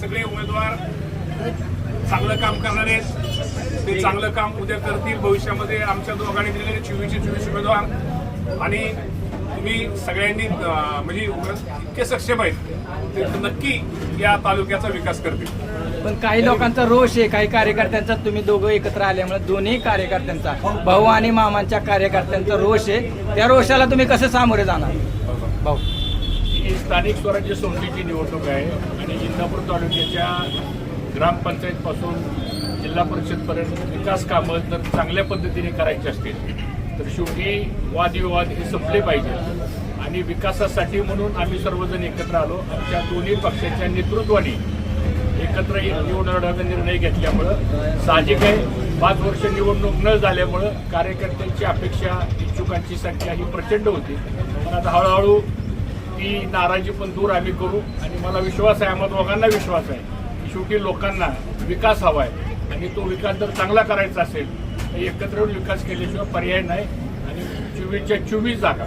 सगळे उमेदवार चांगलं काम करणारे आहेत. ते चांगलं काम उद्या करतील. भविष्यामध्ये आमच्या दोघांनी दिलेले 24 उमेदवार आणि तुम्ही सगळ्यांनी म्हणजे इतके सक्षम आहेत ते नक्की या तालुक्याचा विकास करतील. पण काही लोकांचा रोष आहे, काही कार्यकर्त्यांचा, तुम्ही दोघं एकत्र आल्यामुळे दोन्ही कार्यकर्त्यांचा, भाऊ आणि मामांच्या कार्यकर्त्यांचा रोष आहे. त्या रोषाला तुम्ही कसं सामोरे जाणार भाऊ? ही स्थानिक स्वराज्य संस्थेची निवडणूक आहे आणि इंदापूर तालुक्याच्या ग्रामपंचायतपासून जिल्हा परिषदपर्यंत विकास कामं जर चांगल्या पद्धतीने करायची असतील तर शेवटी वादविवाद हे संपले पाहिजे आणि विकासासाठी म्हणून आम्ही सर्वजण एकत्र आलो. आमच्या दोन्ही पक्षाच्या नेतृत्वाने एकत्र निवडण्याचा निर्णय घेतल्यामुळं साहजिक आहे 5 वर्ष निवडणूक न झाल्यामुळं कार्यकर्त्यांची अपेक्षा, इच्छुकांची संख्या ही प्रचंड होती. पण आता हळूहळू ती नाराजी पण दूर आम्ही करू आणि मला विश्वास आहे, आम्हा दोघांना विश्वास आहे की शेवटी लोकांना विकास हवा आहे आणि तो विकास जर चांगला करायचा असेल तर एकत्र येऊन विकास केल्याशिवाय पर्याय नाही. आणि 24च्या 24 जागा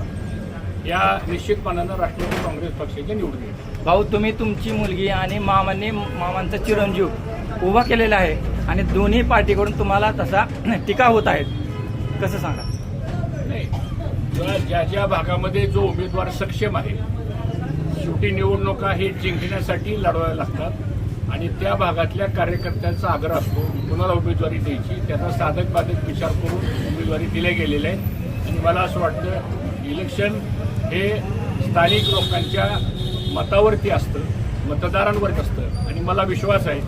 या निश्चितपणानं राष्ट्रवादी काँग्रेस पक्षाची निवडून येईल. भाऊ, तुम्ही तुमची मुलगी आणि मामांचा चिरंजीव उभा केलेला आहे आणि दोन्ही पार्टीकडून तुम्हाला तसा टीका होत आहेत, कसं सांगा? नाही, ज्या ज्या भागामध्ये जो उमेदवार सक्षम आहे शेवटी निवडणुका हे जिंकण्यासाठी लढवाव्या लागतात आणि त्या भागातल्या कार्यकर्त्यांचा आग्रह असतो कुणाला उमेदवारी द्यायची, त्याचा साधक बाधक विचार करून उमेदवारी दिल्या गेलेल्या आहेत. आणि मला असं वाटतं इलेक्शन हे स्थानिक लोकांच्या मतावरती असतं, मतदारांवरती असतं आणि मला विश्वास आहे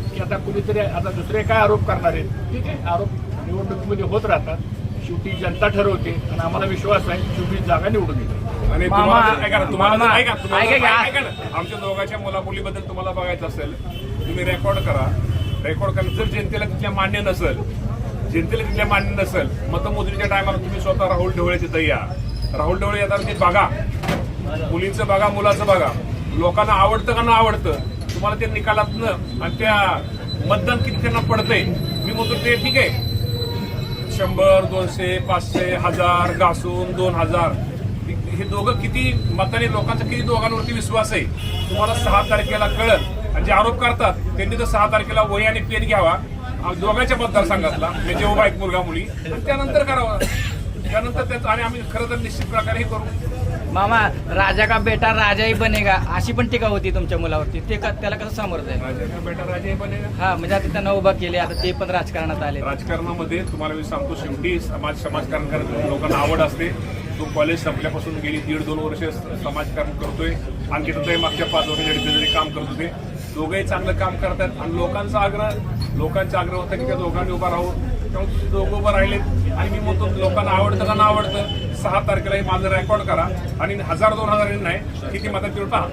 की आता कुणीतरी आता दुसरे काय आरोप करणार आहेत, ठीक आहे, आरोप निवडणुकीमध्ये होत राहतात, शेवटी जनता ठरवते आणि आम्हाला विश्वास आहे 24 जागा निवडून येतात. आणि तुम्हाला आमच्या दोघांच्या मुलामुलीबद्दल तुम्हाला बघायचं असेल तुम्ही रेकॉर्ड करा. रेकॉर्ड करा. जर जनतेला तिथल्या मान्य नसेल मतमोजणीच्या टायमाला तुम्ही स्वतः राहुल ढवळे तिथं या. राहुल ढवळे येतात ते बघा, मुलीचं बघा, मुलाचं बघा, लोकांना आवडतं का न आवडतं तुम्हाला ते निकालातनं आणि त्या मतदान किती त्यांना पडतंय. मी म्हणतो ते ठीक आहे 100, 200, 500, 1000 घासून 2000 हे दोघं किती मताने लोकांचा किती दोघांवरती विश्वास आहे तुम्हाला 6 तारखेला कळत. आणि जे आरोप करतात त्यांनी तर 6 तारखेला वही आणि पेन घ्यावा दोघांच्या मतदारसंघातला म्हणजे उभा एक मुलगा मुली त्यानंतर करावा. त्यानंतर त्याचं आणि आम्ही खरं तर निश्चित प्रकारे हे करू. मामा, राजा का बेटा राजाही बनेगा अशी पण टीका होती तुमच्या मुलावरती, ते त्याला कसं सामोरं जाईल? राजा का बेटा राजाही बनेगा. हा, म्हणजे आता त्यांना उभा केले, आता ते पण राजकारणात आले. राजकारणामध्ये तुम्हाला मी सांगतो शेवटी समाजकारण करतो, लोकांना आवड असते. तो कॉलेज संपल्यापासून गेली 1.5-2 वर्ष समाजकारण करतोय. आणखी सुद्धा मागच्या 5 वर्ष काम करत होते. दोघंही चांगलं काम करतात आणि लोकांचा आग्रह होता की त्या दोघांनी उभा राहू. त्यामुळे दोघं उभं राहिलेत आणि मी म्हणतो लोकांना आवडतं का ना आवडतं 6 तारखेला माझं रेकॉर्ड करा आणि 1000-2000 नाही किती मतात पहा.